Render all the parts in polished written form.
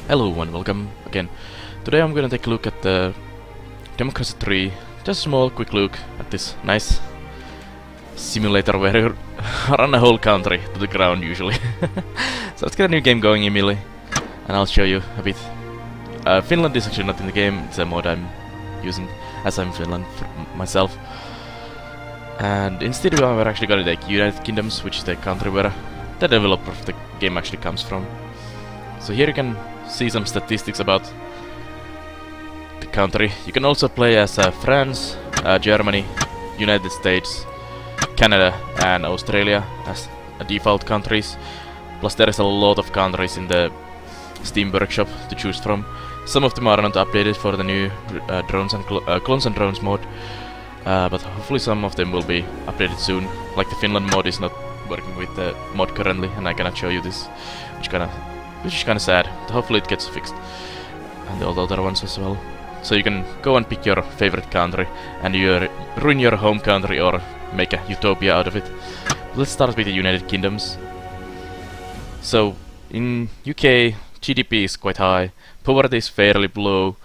Hello and welcome again. Today I'm gonna take a look at the Democracy 3. Just a small quick look at this nice simulator where you run a whole country to the ground usually. So let's get a new game going immediately and I'll show you a bit. Finland is actually not in the game, it's a mod I'm using as I'm Finland myself. And instead we're actually gonna take United Kingdoms, which is the country where the developer of the game actually comes from. So here you can see some statistics about the country. You can also play as France, Germany, United States, Canada and Australia as default countries. Plus there is a lot of countries in the Steam Workshop to choose from. Some of them are not updated for the new drones and clones and drones mod, but hopefully some of them will be updated soon. Like the Finland mod is not working with the mod currently, and I cannot show you this, which is kind of sad. Hopefully it gets fixed, and all the other ones as well. So you can go and pick your favorite country, and you ruin your home country or make a utopia out of it. Let's start with the United Kingdoms. So in UK, GDP is quite high, poverty is fairly low.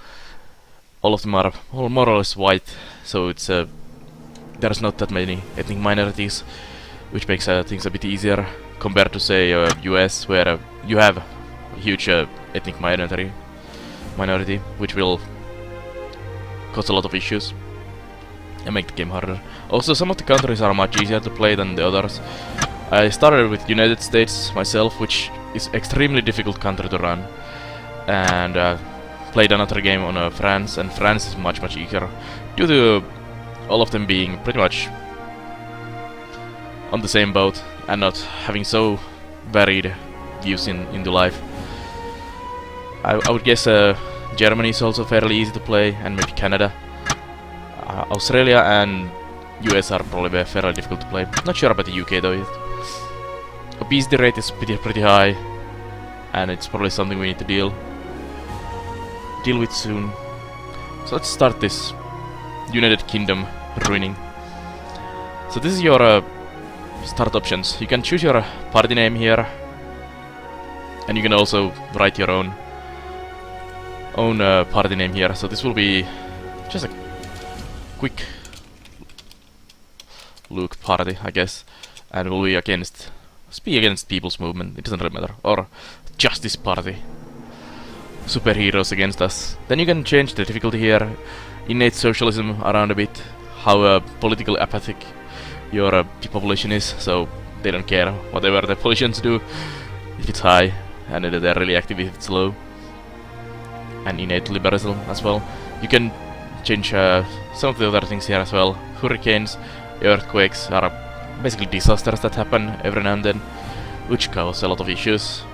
All of them are more or less white, so it's there's not that many ethnic minorities, which makes things a bit easier compared to say US, where you have a huge ethnic minority, which will cause a lot of issues and make the game harder. Also, some of the countries are much easier to play than the others. I started with United States myself, which is extremely difficult country to run, and played another game on France, and France is much easier due to all of them being pretty much on the same boat and not having so varied views into life. I would guess Germany is also fairly easy to play, and maybe Canada. Australia and US are probably fairly difficult to play. Not sure about the UK though yet. Obesity rate is pretty high, and it's probably something we need to deal with soon. So let's start this United Kingdom ruining. So this is your start options. You can choose your party name here, and you can also write your own party name here. So this will be just a quick look party, I guess, and will be against People's Movement. It doesn't really matter, or Justice Party. Superheroes against us. Then you can change the difficulty here. Innate socialism around a bit. How politically apathic your population is, so they don't care whatever the politicians do if it's high, and they're really active if it's low. And innate liberalism as well. You can change some of the other things here as well. Hurricanes, earthquakes are basically disasters that happen every now and then, which cause a lot of issues.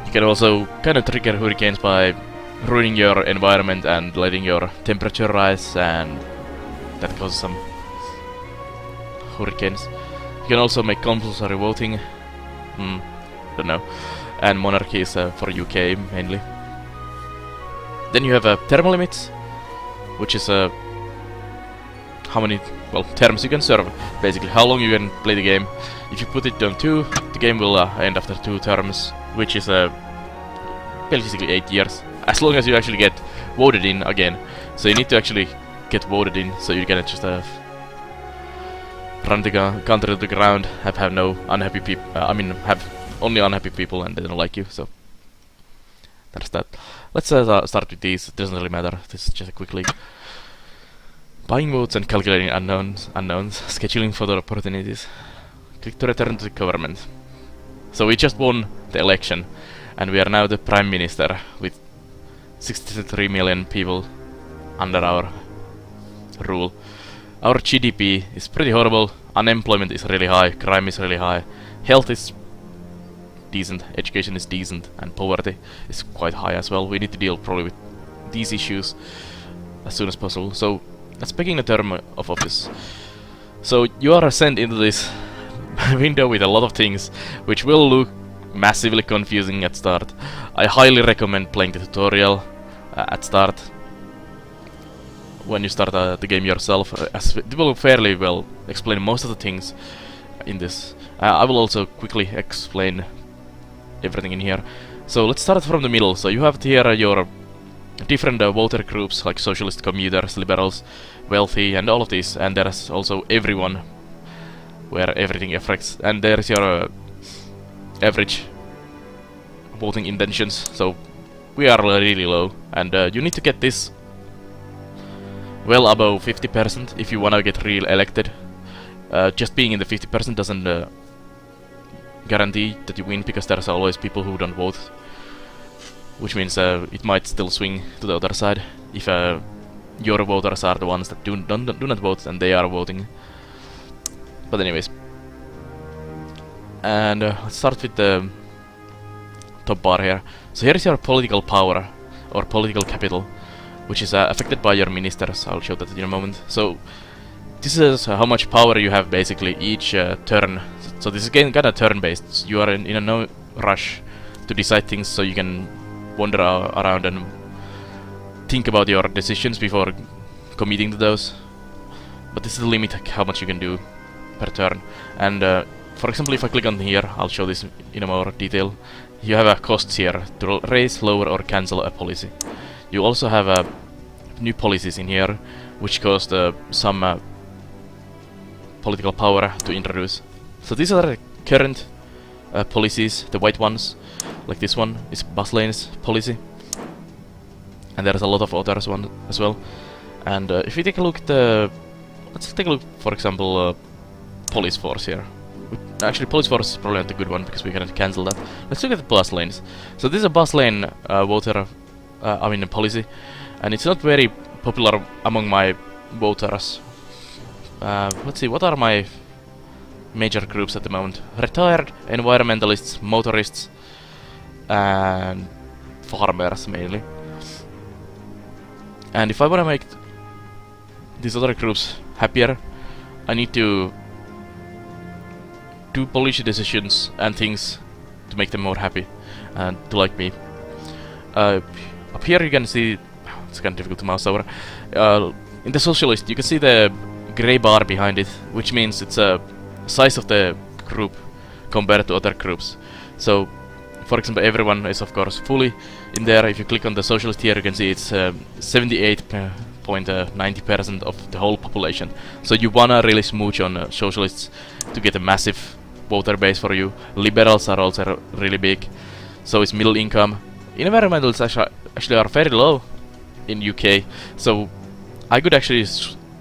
You can also kind of trigger hurricanes by ruining your environment and letting your temperature rise, and that causes some hurricanes. You can also make compulsory voting. Don't know. And monarchies for UK mainly. Then you have term limits, which is how many terms you can serve. Basically, how long you can play the game. If you put it on 2, the game will end after 2 terms, which is basically 8 years. As long as you actually get voted in again. So you need to actually get voted in, so you can just run the country to the ground, have no unhappy people. Have only unhappy people, and they don't like you. So that's that. Let's start with these. It doesn't really matter. This is just a quick leak. Buying votes and calculating unknowns, scheduling photo opportunities. Click to return to the government. So we just won the election, and we are now the Prime Minister with 63 million people under our rule. Our GDP is pretty horrible, unemployment is really high, crime is really high, health is decent, education is decent, and poverty is quite high as well. We need to deal probably with these issues as soon as possible. So let's begin the term of office. So you are sent into this window with a lot of things, which will look massively confusing at start. I highly recommend playing the tutorial at start when you start the game yourself, as it will fairly well explain most of the things in this. I will also quickly explain everything in here. So let's start from the middle. So you have here your different voter groups like socialist, commuters, liberals, wealthy, and all of these. And there's also everyone, where everything affects. And there's your average voting intentions. So we are really low, and you need to get this well above 50% if you wanna get real elected. Just being in the 50% doesn't guarantee that you win, because there's always people who don't vote, which means it might still swing to the other side if your voters are the ones that do not vote and they are voting. But anyways, and let's start with the top bar here. So here is your political power or political capital, which is affected by your ministers. I'll show that in a moment. So this is how much power you have basically each turn. So this is kind of turn-based. You are in a no rush to decide things, so you can wander around and think about your decisions before committing to those. But this is the limit how much you can do per turn. And for example, if I click on here, I'll show this in a more detail. You have costs here to raise, lower, or cancel a policy. You also have new policies in here, which cost some political power to introduce. So these are the current policies, the white ones, like this one is bus lanes policy, and there's a lot of others one as well. And if we take a look at the, let's take a look, for example, police force here. Actually, police force is probably not a good one because we cannot cancel that. Let's look at the bus lanes. So this is a bus lane policy, and it's not very popular among my voters. Let's see, what are my major groups at the moment? Retired, environmentalists, motorists, and farmers mainly. And if I want to make these other groups happier, I need to do policy decisions and things to make them more happy and to like me. Up here you can see, it's kind of difficult to mouse over, in the socialist you can see the grey bar behind it, which means it's a size of the group compared to other groups. So for example, everyone is of course fully in there. If you click on the socialist here, you can see it's 78.90% of the whole population. So you wanna really smooch on socialists to get a massive voter base for you. Liberals are also really big, so it's middle income. Environmentalists actually are very low in UK, so I could actually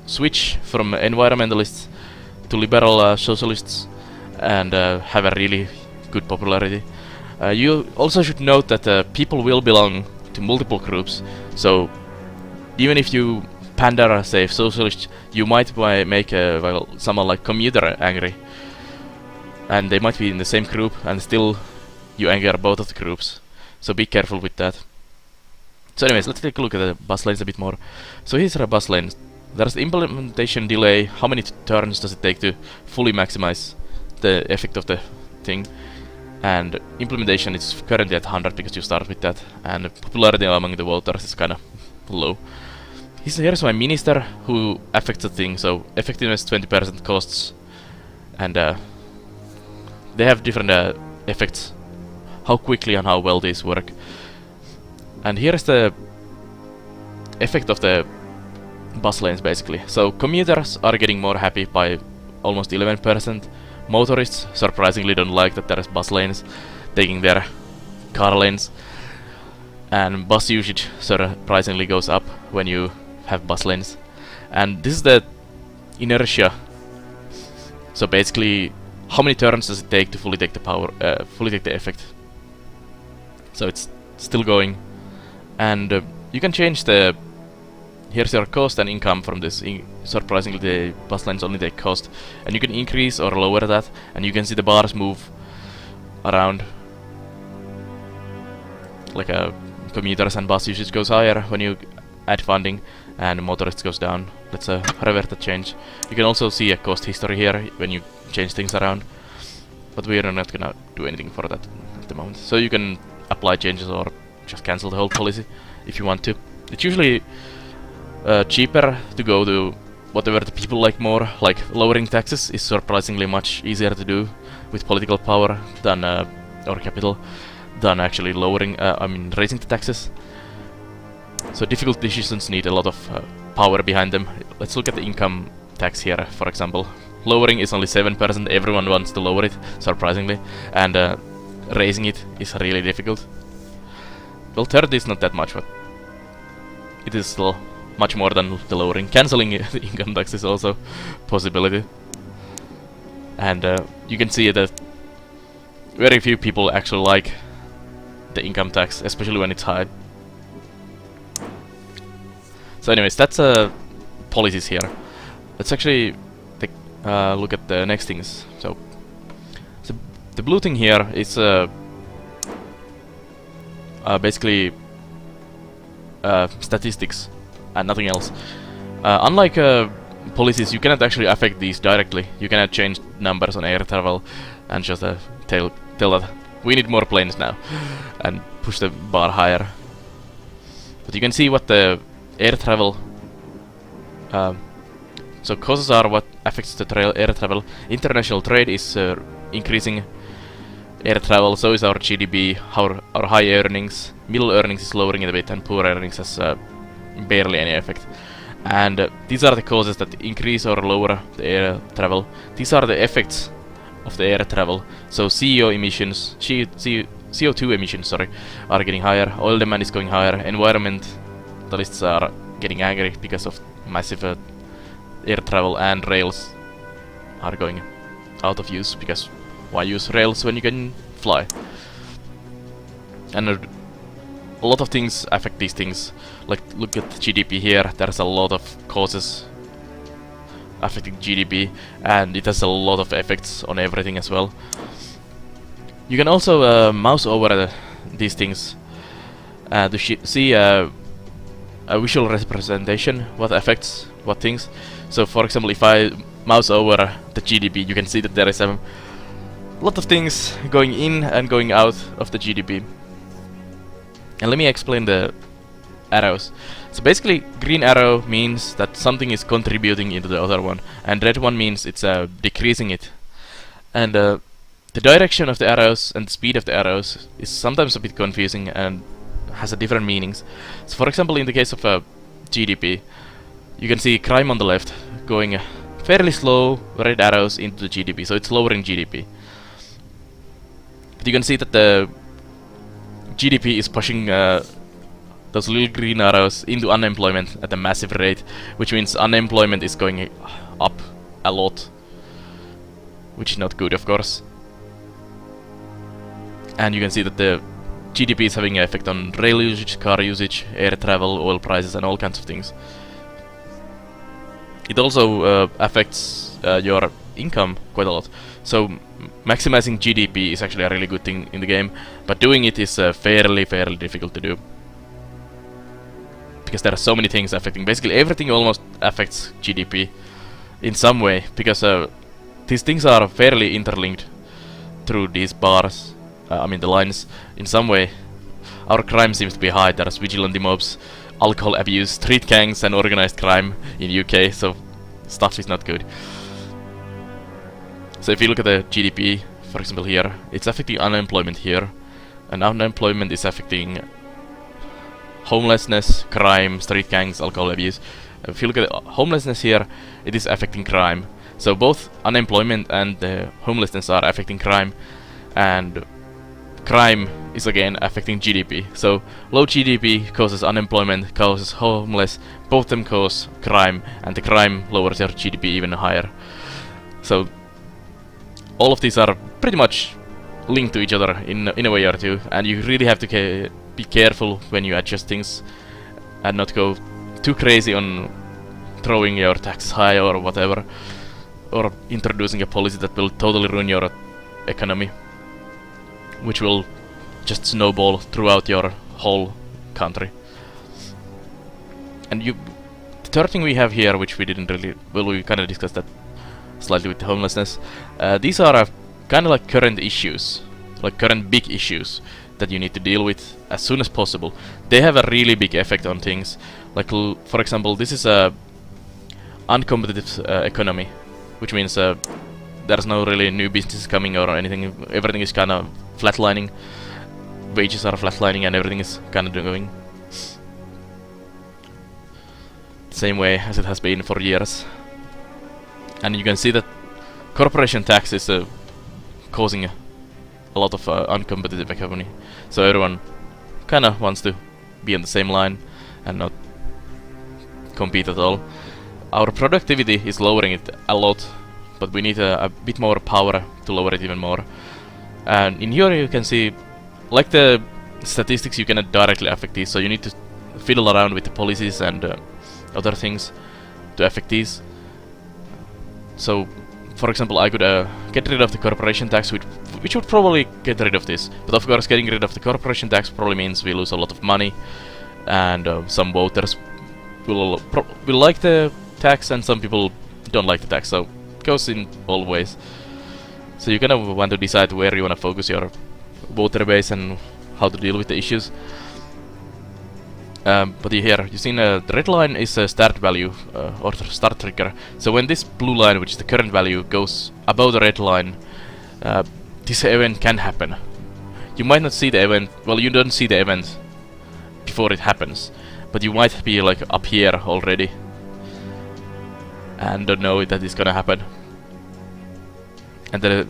switch from environmentalists to liberal socialists and have a really good popularity. You also should note that people will belong to multiple groups, so even if you pander, say, socialist, you might make someone like commuter angry, and they might be in the same group, and still you anger both of the groups. So be careful with that. So anyways, let's take a look at the bus lanes a bit more. So here's our bus lanes. There's the implementation delay. How many turns does it take to fully maximize the effect of the thing? And implementation is currently at 100 because you start with that, and popularity among the voters is kinda low. Here's my minister who affects the thing. So effectiveness 20%, costs, and they have different effects, how quickly and how well these work. And here's the effect of the bus lanes basically. So commuters are getting more happy by almost 11%. Motorists surprisingly don't like that there's bus lanes taking their car lanes. And bus usage surprisingly goes up when you have bus lanes. And this is the inertia. So basically, how many turns does it take to fully take the power, fully take the effect? So it's still going, and you can change the. Here's your cost and income from this. Surprisingly, the bus lanes only take cost, and you can increase or lower that, and you can see the bars move around. Like commuters and bus usage goes higher when you add funding, and motorists goes down. Let's revert the change. You can also see a cost history here when you change things around, but we are not gonna do anything for that at the moment. So you can apply changes or just cancel the whole policy if you want to. It's usually cheaper to go to whatever the people like more, like lowering taxes is surprisingly much easier to do with political power than or capital than actually lowering, raising the taxes. So difficult decisions need a lot of power behind them. Let's look at the income tax here, for example. Lowering is only 7%, everyone wants to lower it, surprisingly, and raising it is really difficult. Well, 30 is not that much, but it is still much more than the lowering. Cancelling the income tax is also a possibility. And you can see that very few people actually like the income tax, especially when it's high. So anyways, that's policies here. Let's actually take look at the next things. So the blue thing here is basically statistics and nothing else. Unlike policies, you cannot actually affect these directly. You cannot change numbers on air travel and just tell that we need more planes now and push the bar higher. But you can see what the air travel so causes are what affects the air travel. International trade is increasing air travel, so is our GDP, our high earnings. Middle earnings is lowering it a bit, and poor earnings has barely any effect. And these are the causes that increase or lower the air travel. These are the effects of the air travel. So CO emissions, CO2 emissions, sorry, are getting higher. Oil demand is going higher. Environmentalists are getting angry because of massive air travel, and rails are going out of use because why use rails when you can fly? And a lot of things affect these things. Like, look at GDP here. There's a lot of causes affecting GDP, and it has a lot of effects on everything as well. You can also mouse over these things to see a visual representation, what affects what things. So for example, if I mouse over the GDP, you can see that there is a lot of things going in and going out of the GDP. And let me explain the arrows. So basically, green arrow means that something is contributing into the other one, and red one means it's decreasing it. And the direction of the arrows and the speed of the arrows is sometimes a bit confusing and has a different meanings. So for example, in the case of GDP, you can see crime on the left going fairly slow, red arrows into the GDP, so it's lowering GDP. But you can see that the GDP is pushing those little green arrows into unemployment at a massive rate, which means unemployment is going up a lot, which is not good, of course. And you can see that the GDP is having an effect on rail usage, car usage, air travel, oil prices, and all kinds of things. It also affects your income quite a lot. So maximizing GDP is actually a really good thing in the game, but doing it is fairly difficult to do. Because there are so many things affecting. Basically everything almost affects GDP in some way, because these things are fairly interlinked through these bars, the lines. In some way, our crime seems to be high. There's vigilante mobs, alcohol abuse, street gangs, and organized crime in UK, so stuff is not good. So if you look at the GDP, for example here, it's affecting unemployment here, and unemployment is affecting homelessness, crime, street gangs, alcohol abuse. If you look at homelessness here, it is affecting crime. So both unemployment and homelessness are affecting crime, and crime is again affecting GDP. So low GDP causes unemployment, causes homeless, both them cause crime, and the crime lowers your GDP even higher. So all of these are pretty much linked to each other in a way or two, and you really have to be careful when you adjust things and not go too crazy on throwing your tax high or whatever, or introducing a policy that will totally ruin your economy, which will just snowball throughout your whole country. And the third thing we have here, which we didn't really, well, we kind of discussed that slightly with the homelessness. These are kind of like current issues, like current big issues that you need to deal with as soon as possible. They have a really big effect on things. Like, for example, this is a uncompetitive economy, which means there's no really new businesses coming or anything. Everything is kind of flatlining. wages are flatlining and everything is kind of going the same way as it has been for years. And you can see that corporation tax is causing a lot of uncompetitive economy. So everyone kind of wants to be on the same line and not compete at all. Our productivity is lowering it a lot, but we need a bit more power to lower it even more. And in here you can see, like the statistics, you cannot directly affect these, so you need to fiddle around with the policies and other things to affect these. So, for example, I could get rid of the corporation tax, which would probably get rid of this. But of course, getting rid of the corporation tax probably means we lose a lot of money, and some voters will like the tax, and some people don't like the tax. So it goes in all ways. So you kind of want to decide where you want to focus your voter base and how to deal with the issues. But here, you see the red line is a start value or start trigger. So when this blue line, which is the current value, goes above the red line, this event can happen. You might not see the event, well, you don't see the event before it happens, but you might be like up here already and don't know that it's gonna happen. And the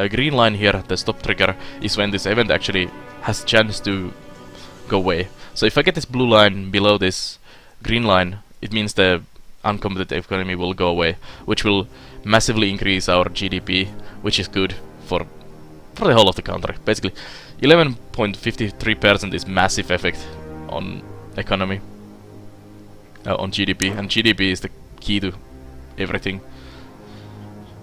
green line here, the stop trigger, is when this event actually has chance to go away. So if I get this blue line below this green line, it means the uncompetitive economy will go away, which will massively increase our GDP, which is good for the whole of the country. Basically, 11.53% is massive effect on economy, on GDP, and GDP is the key to everything.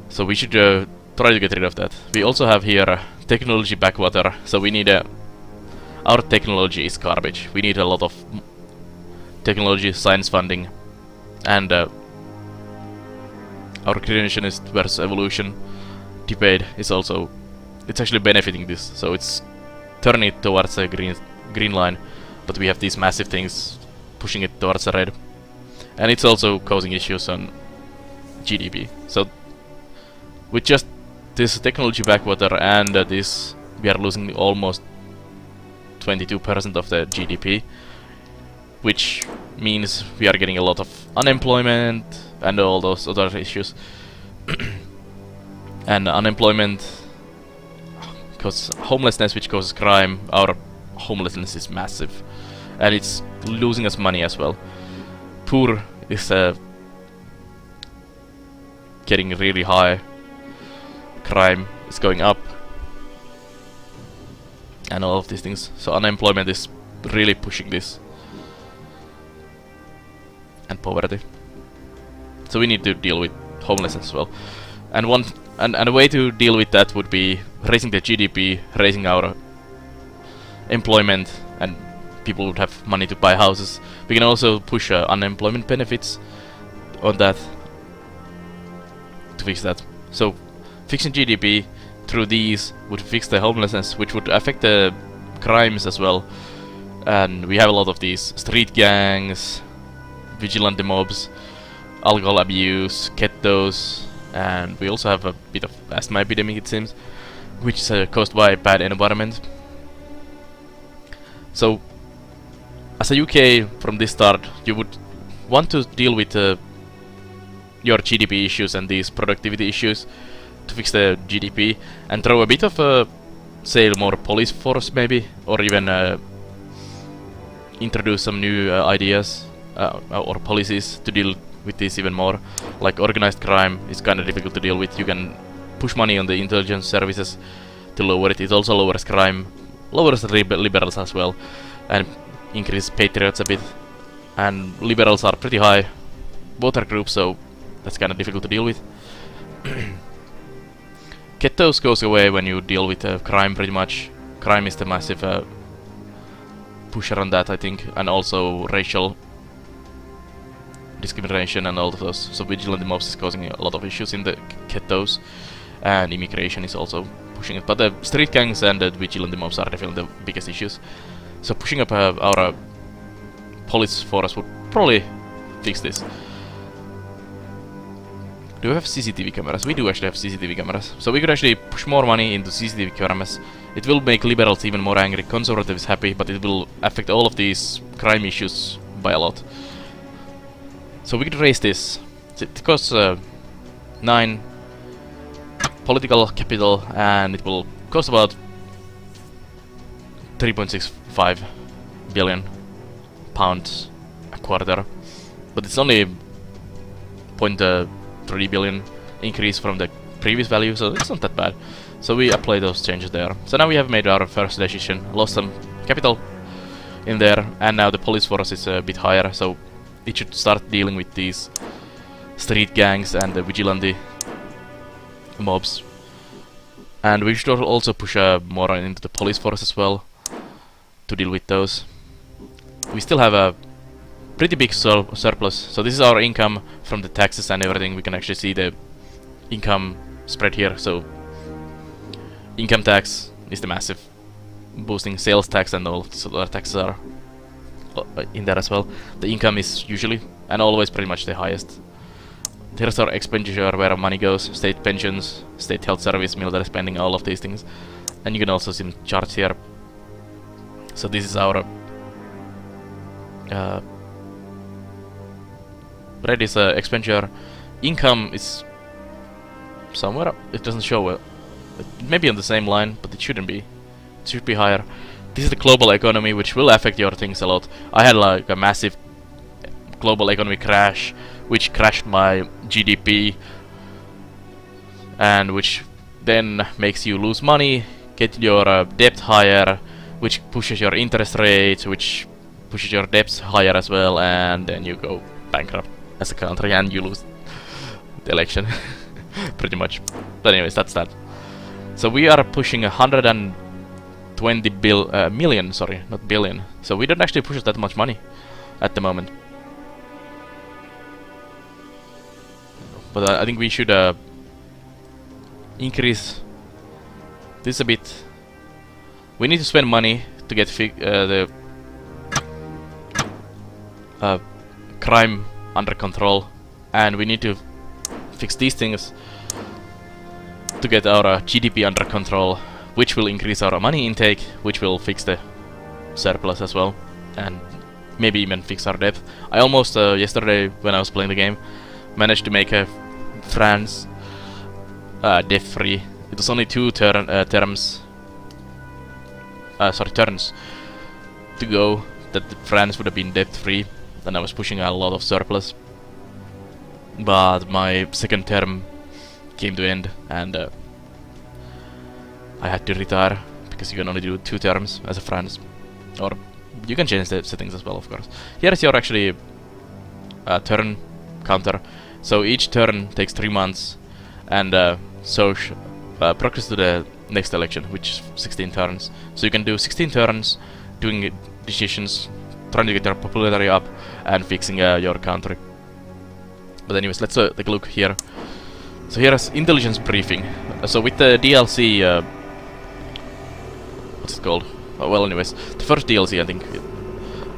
So we should try to get rid of that. We also have here technology backwater, so we need our technology is garbage. We need a lot of technology science funding, and our creationist versus evolution debate is also, it's actually benefiting this. So it's turning it towards a green line, but we have these massive things pushing it towards the red, and it's also causing issues on GDP. So with just this technology backwater and this, we are losing almost 22% of the GDP, which means we are getting a lot of unemployment and all those other issues. And unemployment causes homelessness, which causes crime. Our homelessness is massive, and it's losing us money as well. Poor is getting really high. Crime is going up, and all of these things. So unemployment is really pushing this, and poverty. So we need to deal with homelessness as well. And a way to deal with that would be raising the GDP, raising our employment, and people would have money to buy houses. We can also push unemployment benefits on that to fix that. So fixing GDP through these would fix the homelessness, which would affect the crimes as well. And we have a lot of these street gangs, vigilante mobs, alcohol abuse, ghettos, and we also have a bit of asthma epidemic, it seems, which is caused by bad environment. So as a UK, from this start, you would want to deal with your GDP issues and these productivity issues to fix the GDP, and throw a bit of say more police force maybe, or even introduce some new ideas or policies to deal with this even more. Like organized crime is kind of difficult to deal with. You can push money on the intelligence services to lower it. It also lowers crime, lowers the liberals as well, and increases patriots a bit. And liberals are pretty high voter group, so that's kind of difficult to deal with. Ghettos goes away when you deal with crime, pretty much. Crime is the massive pusher on that, I think, and also racial discrimination and all of those. So vigilante mobs is causing a lot of issues in the ghettos, and immigration is also pushing it. But the street gangs and the vigilante mobs are definitely the biggest issues. So pushing up our police force would probably fix this. Do we have CCTV cameras? We do actually have CCTV cameras. So we could actually push more money into CCTV cameras. It will make liberals even more angry, conservatives happy, but it will affect all of these crime issues by a lot. So we could raise this. It costs 9 political capital, and it will cost about 3.65 billion pounds a quarter. But it's only 0.3 billion increase from the previous value, so it's not that bad. So we apply those changes there. So now we have made our first decision, lost some capital in there, and now the police force is a bit higher, so it should start dealing with these street gangs and the vigilante mobs. And we should also push more into the police force as well to deal with those. We still have a pretty big surplus, so this is our income from the taxes and everything. We can actually see the income spread here. So income tax is the massive boosting, sales tax and all these other taxes are in there as well. The income is usually and always pretty much the highest. Here's our expenditure, where our money goes: state pensions, state health service, military spending, all of these things. And you can also see the charts here. So this is our red is expenditure. Income is somewhere, it doesn't show it may be on the same line, but it shouldn't be. It should be higher. This is the global economy, which will affect your things a lot. I had like a massive global economy crash, which crashed my GDP, and which then makes you lose money, get your debt higher, which pushes your interest rates, which pushes your debts higher as well, and then you go bankrupt as a country and you lose the election. Pretty much. But anyways, that's that. So we are pushing 120 million, sorry, not billion. So we don't actually push that much money at the moment. But I think we should increase this a bit. We need to spend money to get the crime under control, and we need to fix these things to get our GDP under control, which will increase our money intake, which will fix the surplus as well, and maybe even fix our debt. I almost yesterday, when I was playing the game, managed to make France debt-free. It was only 2 turns to go that France would have been debt-free, and I was pushing a lot of surplus. But my second term came to end, and I had to retire, because you can only do 2 terms as a France. Or you can change the settings as well, of course. Here is your actually turn counter. So each turn takes 3 months, and progress to the next election, which is 16 turns. So you can do 16 turns, doing decisions, trying to get your popularity up, and fixing your country. But anyways, let's take a look here. So here is intelligence briefing. So with the DLC, what's it called? Oh, well, anyways, the first DLC, I think.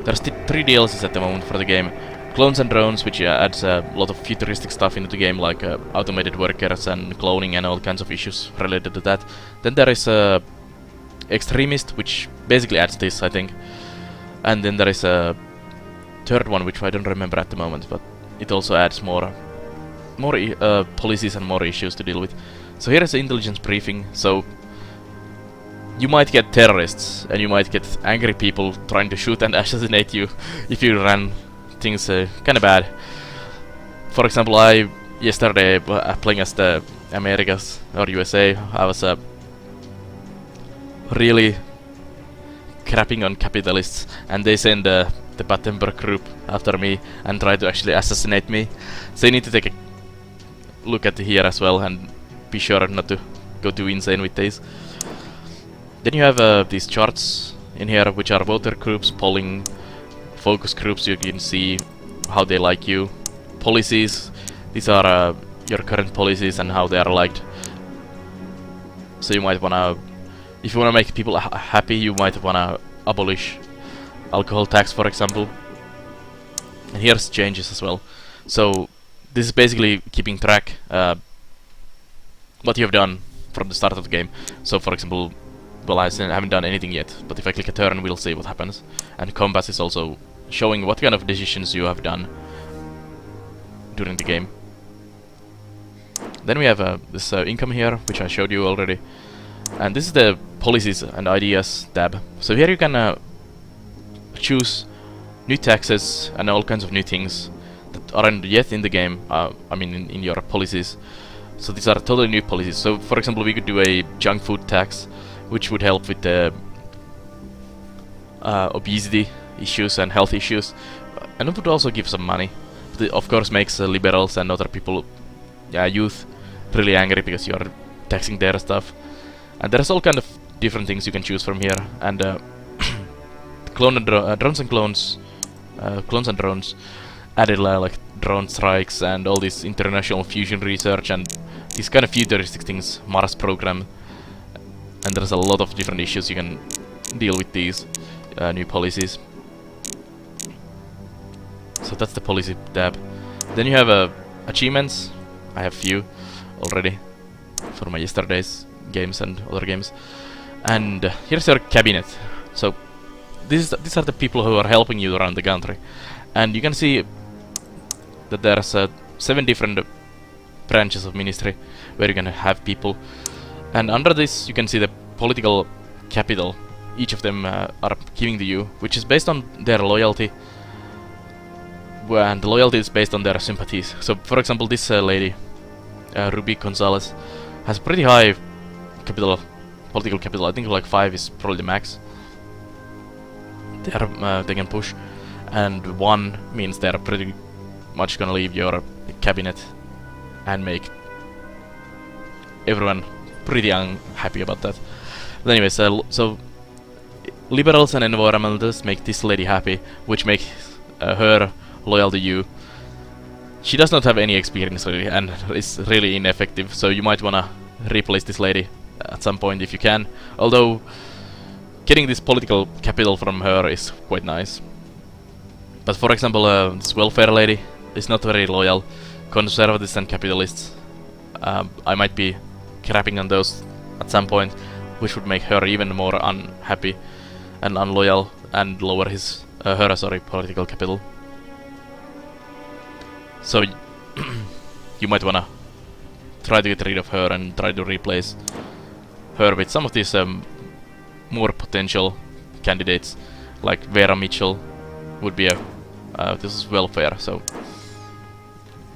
There's 3 DLCs at the moment for the game. Clones and drones, which adds a lot of futuristic stuff into the game, like automated workers and cloning and all kinds of issues related to that. Then there is Extremist, which basically adds this, I think. And then there is a third one, which I don't remember at the moment, but it also adds more policies and more issues to deal with. So here is the intelligence briefing. So you might get terrorists, and you might get angry people trying to shoot and assassinate you if you run things kind of bad. For example, yesterday playing as the Americas or USA, I was really crapping on capitalists, and they send the Battenberg group after me and try to actually assassinate me. So you need to take a look at here as well and be sure not to go too insane with these. Then you have these charts in here, which are voter groups, polling, focus groups. You can see how they like you. Policies, these are your current policies and how they are liked. So you might wanna, if you wanna make people happy, you might wanna abolish alcohol tax, for example. And here's changes as well. So this is basically keeping track what you have done from the start of the game. So for example, well, I haven't done anything yet, but if I click a turn, we'll see what happens. And compass is also showing what kind of decisions you have done during the game. Then we have this income here, which I showed you already. And this is the policies and ideas tab. So here you can choose new taxes and all kinds of new things that aren't yet in the game, I mean in your policies. So these are totally new policies. So for example, we could do a junk food tax, which would help with the obesity issues and health issues, and it would also give some money. But it of course makes liberals and other people, youth, really angry because you are taxing their stuff. And there's all kind of different things you can choose from here. And clone and drones and clones, clones and drones added like drone strikes and all this international fusion research and these kind of futuristic things, Mars program. And there's a lot of different issues you can deal with these new policies. So that's the policy tab. Then you have achievements. I have few already for my yesterday's games and other games. And here's your cabinet. So these are the people who are helping you around the country. And you can see that there's 7 different branches of ministry where you can have people. And under this you can see the political capital each of them are giving to you, which is based on their loyalty, and the loyalty is based on their sympathies. So for example, this lady, Ruby Gonzalez, has pretty high capital, political capital. I think like 5 is probably the max they can push, and 1 means they're pretty much gonna leave your cabinet and make everyone pretty unhappy about that. But anyways, so liberals and environmentalists make this lady happy, which makes her loyal to you. She does not have any experience really, and is really ineffective, so you might wanna replace this lady at some point if you can. Although getting this political capital from her is quite nice. But for example, this welfare lady is not very loyal. Conservatives and capitalists, I might be crapping on those at some point, which would make her even more unhappy and unloyal and lower her political capital. So you might wanna try to get rid of her and try to replace her with some of these more potential candidates, like Vera Mitchell would be this is welfare. So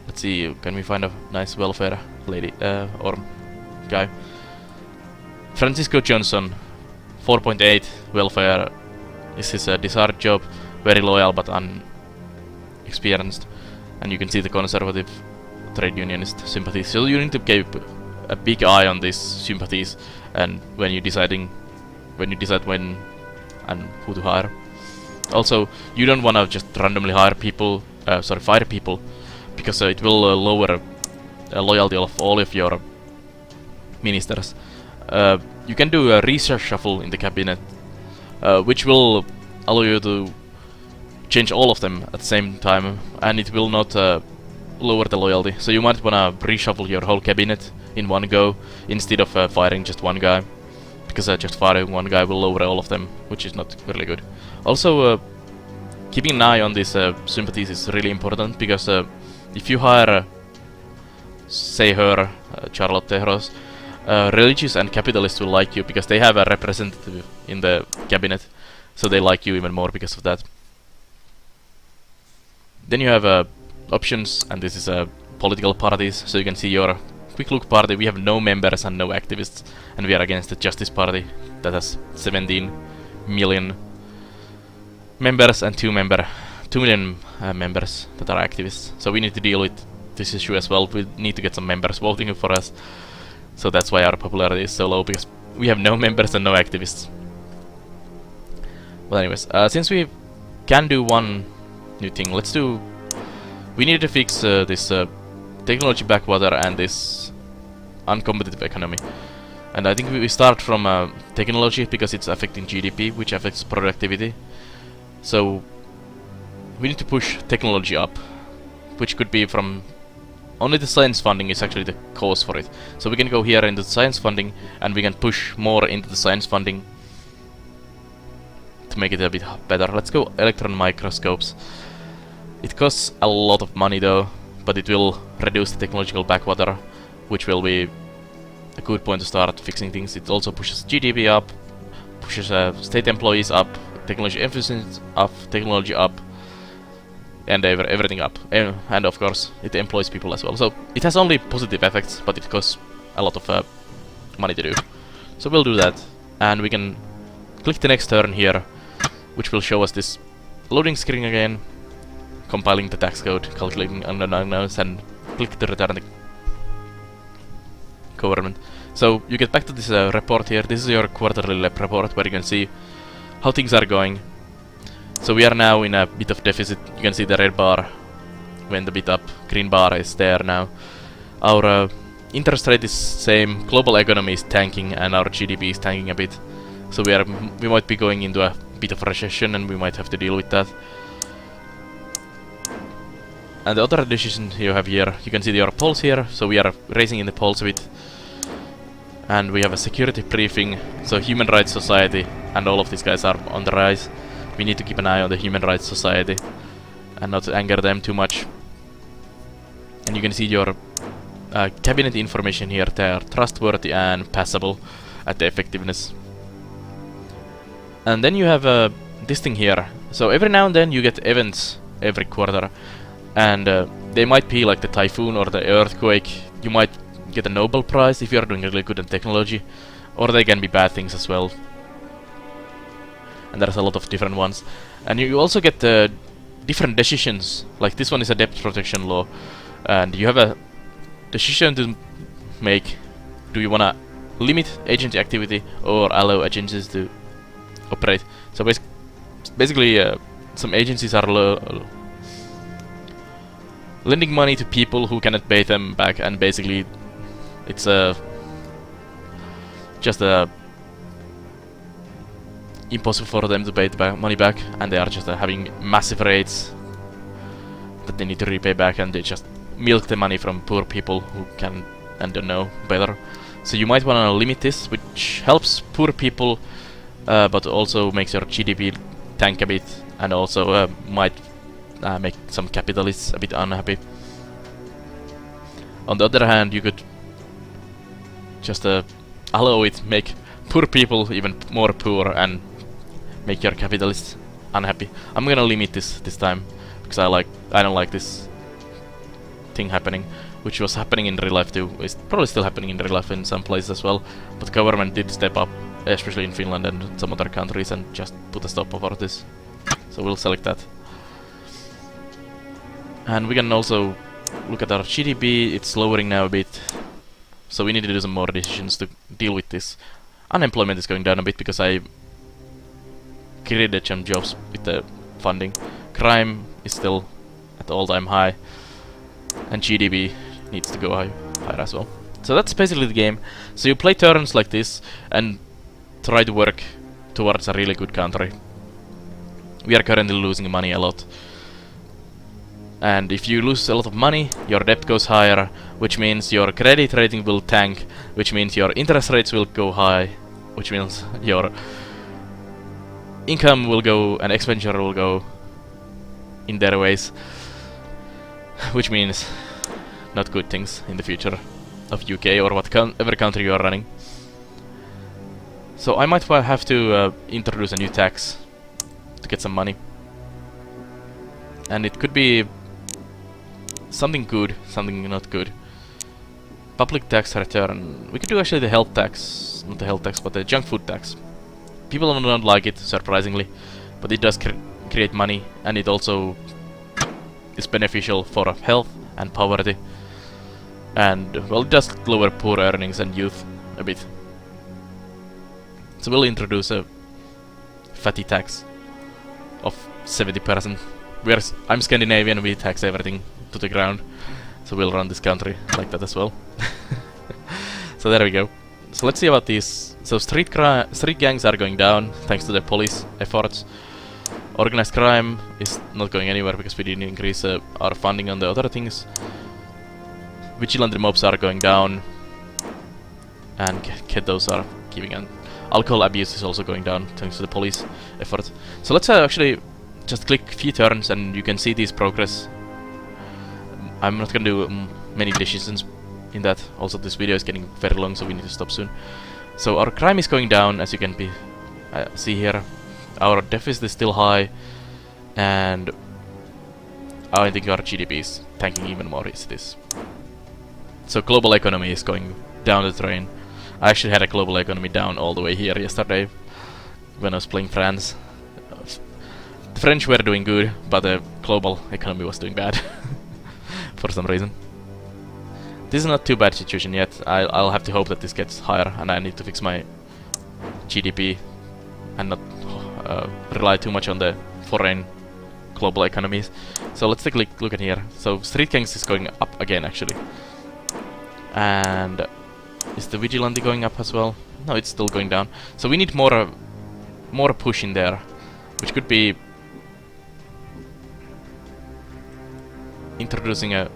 let's see, can we find a nice welfare lady or guy? Francisco Johnson, 4.8 welfare is his desired job, very loyal but unexperienced. And you can see the conservative trade unionist sympathies. So you need to keep a big eye on these sympathies, and when you decide when and who to hire. Also, you don't want to just randomly fire people, because it will lower loyalty of all of your ministers. You can do a research shuffle in the cabinet, which will allow you to change all of them at the same time, and it will not lower the loyalty. So you might wanna reshuffle your whole cabinet in one go instead of firing just one guy, because just firing one guy will lower all of them, which is not really good. Also, keeping an eye on these sympathies is really important, because if you hire, say her, Charlotte Teros, religious and capitalists will like you because they have a representative in the cabinet, so they like you even more because of that. Then you have options, and this is political parties, so you can see your quick look party. We have no members and no activists, and we are against the Justice Party that has 17 million members and 2 million members that are activists. So we need to deal with this issue as well. We need to get some members voting for us. So that's why our popularity is so low, because we have no members and no activists. Well, anyways, since we can do one new thing, we need to fix this technology backwater and this uncompetitive economy. And I think we start from technology, because it's affecting GDP, which affects productivity. So we need to push technology up, which could be from only the science funding is actually the cause for it. So we can go here into the science funding, and we can push more into the science funding to make it a bit better. Let's go electron microscopes. It costs a lot of money though, but it will reduce the technological backwater, which will be a good point to start fixing things. It also pushes GDP up, pushes state employees up, technology efficiency up, technology up, and everything up. And of course, it employs people as well. So it has only positive effects, but it costs a lot of money to do. So we'll do that, and we can click the next turn here, which will show us this loading screen again, compiling the tax code, calculating unknowns, and click to return the government. So you get back to this report here. This is your quarterly lab report where you can see how things are going. So we are now in a bit of deficit. You can see the red bar went a bit up, green bar is there now. Our interest rate is same, global economy is tanking, and our GDP is tanking a bit. So we might be going into a bit of recession, and we might have to deal with that. And the other decision you have here, you can see your polls here. So we are raising in the polls a bit. And we have a security briefing. So Human Rights Society and all of these guys are on the rise. We need to keep an eye on the Human Rights Society and not anger them too much. And you can see your cabinet information here. They are trustworthy and passable at the effectiveness. And then you have this thing here. So every now and then you get events every quarter. And they might be like the typhoon or the earthquake. You might get a Nobel Prize if you are doing really good in technology. Or they can be bad things as well. And there's a lot of different ones. And you also get different decisions. Like this one is a debt protection law. And you have a decision to make. Do you want to limit agency activity or allow agencies to operate? So basically some agencies are lending money to people who cannot pay them back, and basically it's just impossible for them to pay the money back, and they are just having massive rates that they need to repay back, and they just milk the money from poor people who can and don't know better. So you might want to limit this, which helps poor people, but also makes your GDP tank a bit, and also might make some capitalists a bit unhappy. On the other hand, you could just allow it, make poor people even more poor, and make your capitalists unhappy. I'm gonna limit this time because I don't like this thing happening, which was happening in real life too. It's probably still happening in real life in some places as well. But the government did step up, especially in Finland and some other countries, and just put a stop over this. So we'll select that. And we can also look at our GDP. It's lowering now a bit. So we need to do some more decisions to deal with this. Unemployment is going down a bit because I created some jobs with the funding. Crime is still at all-time high. And GDP needs to go higher as well. So that's basically the game. So you play turns like this and try to work towards a really good country. We are currently losing money a lot. And if you lose a lot of money, your debt goes higher, which means your credit rating will tank, which means your interest rates will go high, which means your income will go and expenditure will go in their ways, which means not good things in the future of UK or whatever country you are running. So I might have to introduce a new tax to get some money. And it could be something good, something not good. Public tax return. We could do actually the health tax, not the health tax, but the junk food tax. People don't like it, surprisingly, but it does create money, and it also is beneficial for health and poverty. And, well, it does lower poor earnings and youth a bit. So we'll introduce a fatty tax of 70%. I'm Scandinavian, we tax everything to the ground. So we'll run this country like that as well. So there we go. So let's see about these. So street gangs are going down thanks to the police efforts. Organized crime is not going anywhere because we didn't increase our funding on the other things. vigilante mobs are going down, and ghettos are giving, and alcohol abuse is also going down thanks to the police effort. So let's actually just click few turns and you can see this progress. I'm not gonna do many decisions in that. Also, this video is getting very long, so we need to stop soon. So our crime is going down, as you can see here. Our deficit is still high, and I think our GDP is tanking even more is this. So global economy is going down the drain. I actually had a global economy down all the way here yesterday when I was playing France. The French were doing good, but the global economy was doing bad for some reason. This is not too bad situation yet. I'll have to hope that this gets higher, and I need to fix my GDP and not rely too much on the foreign global economies. So let's take a look at here. So Street Gangs is going up again actually. And is the Vigilante going up as well? No, it's still going down. So we need more push in there, which could be introducing a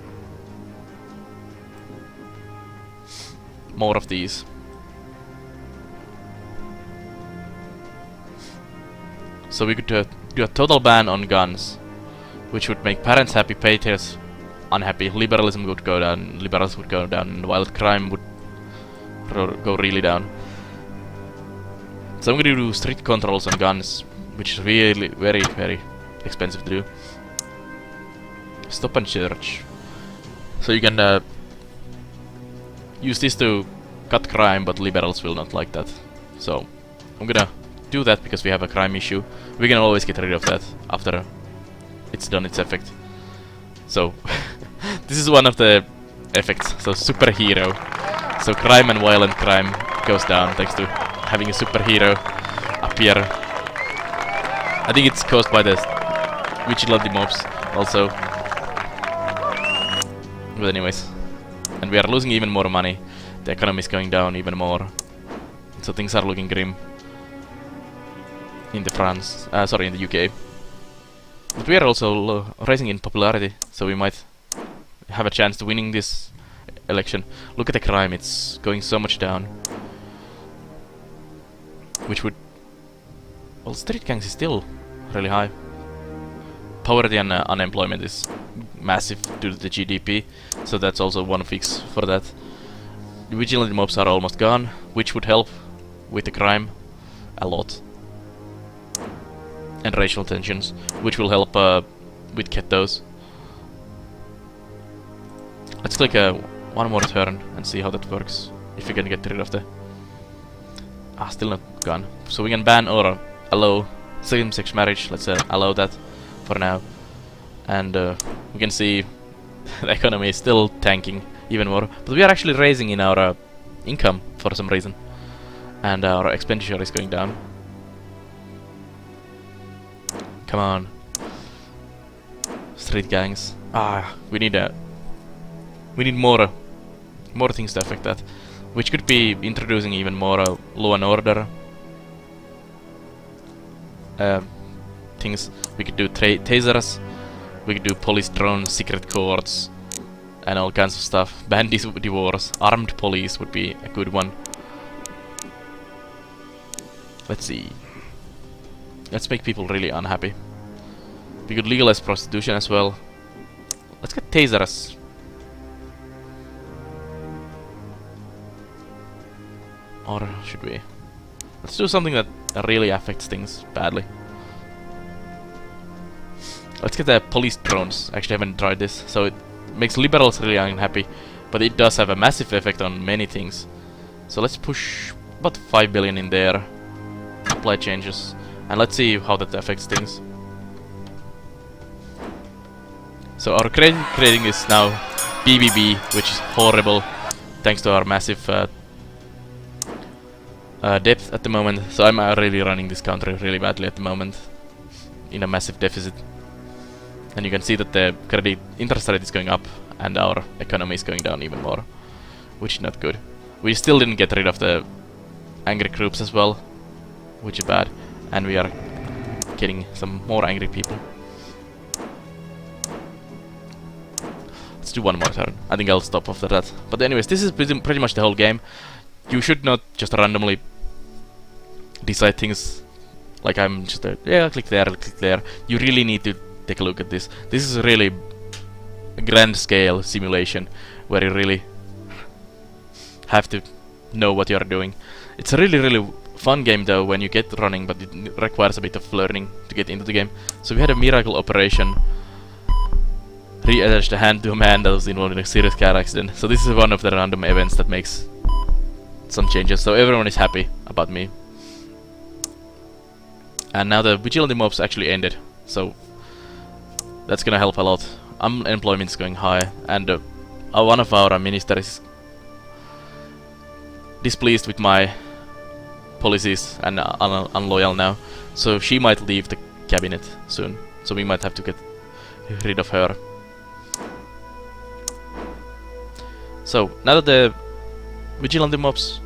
more of these. So we could do a total ban on guns, which would make parents happy, patriots unhappy, liberalism would go down, liberals would go down, and violent crime would go really down. So I'm gonna do strict controls on guns, which is really very, very expensive to do. Stop and search. So you can use this to cut crime, but liberals will not like that. So I'm gonna do that because we have a crime issue. We can always get rid of that after it's done its effect. So this is one of the effects. So superhero. So crime and violent crime goes down thanks to having a superhero appear. I think it's caused by the vigilante mobs also. But anyways, and we are losing even more money. The economy is going down even more. So things are looking grim in the in the UK. But we are also rising in popularity, so we might have a chance to winning this election. Look at the crime, it's going so much down. Which would... well, Street Gangs is still really high. Poverty and unemployment is massive due to the GDP, so that's also one fix for that. The vigilante mobs are almost gone, which would help with the crime a lot. And racial tensions, which will help with ghettos. Let's click one more turn and see how that works. If we can get rid of the... still not gone. So we can ban or allow same-sex marriage. Let's allow that for now. And we can see the economy is still tanking even more. But we are actually raising in our income for some reason. And our expenditure is going down. Come on. Street Gangs. We need more things to affect that. Which could be introducing even more law and order things. We could do tasers, we could do police drones, secret courts, and all kinds of stuff. Ban divorce, armed police would be a good one. Let's see. Let's make people really unhappy. We could legalize prostitution as well. Let's get tasers. Or should we? Let's do something that really affects things badly. Let's get the police drones. Actually, I haven't tried this, so it makes liberals really unhappy, but it does have a massive effect on many things. So let's push about 5 billion in there. Apply changes, and let's see how that affects things. So our credit rating is now BBB, which is horrible, thanks to our massive depth at the moment. So I'm really running this country really badly at the moment, in a massive deficit. And you can see that the credit interest rate is going up, and our economy is going down even more, which is not good. We still didn't get rid of the angry groups as well, which is bad, and we are getting some more angry people. let's do one more turn. I think I'll stop after that. But anyways, this is pretty much the whole game. You should not just randomly decide things like I'm just yeah, click there, click there. You really need to take a look at this. This is really a grand scale simulation where you really have to know what you're doing. It's a really fun game though when you get running, but it requires a bit of learning to get into the game. So we had a miracle operation, reattached a hand to a man that was involved in a serious car accident. So this is one of the random events that makes some changes, so everyone is happy about me. And now the vigilante mobs actually ended, so that's gonna help a lot. Unemployment is going high, and one of our ministers is displeased with my policies and unloyal now, so she might leave the cabinet soon, so we might have to get rid of her. So now that the vigilante mobs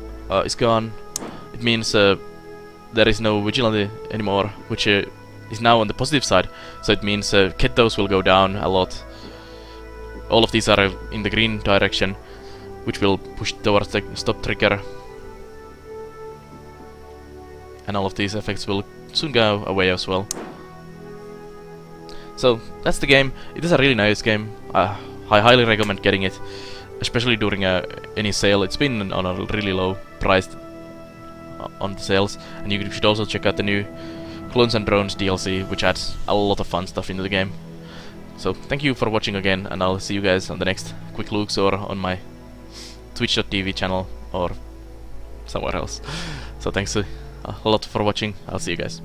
is gone, it means there is no vigilante anymore, which is now on the positive side. So it means Kettos will go down a lot. All of these are in the green direction, which will push towards the stop trigger. And all of these effects will soon go away as well. So that's the game. It is a really nice game. I highly recommend getting it, especially during any sale. It's been on a really low price on the sales, and you should also check out the new Clones and Drones DLC, which adds a lot of fun stuff into the game. So thank you for watching again, and I'll see you guys on the next Quick Looks or on my Twitch.tv channel or somewhere else. So thanks a lot for watching. I'll see you guys.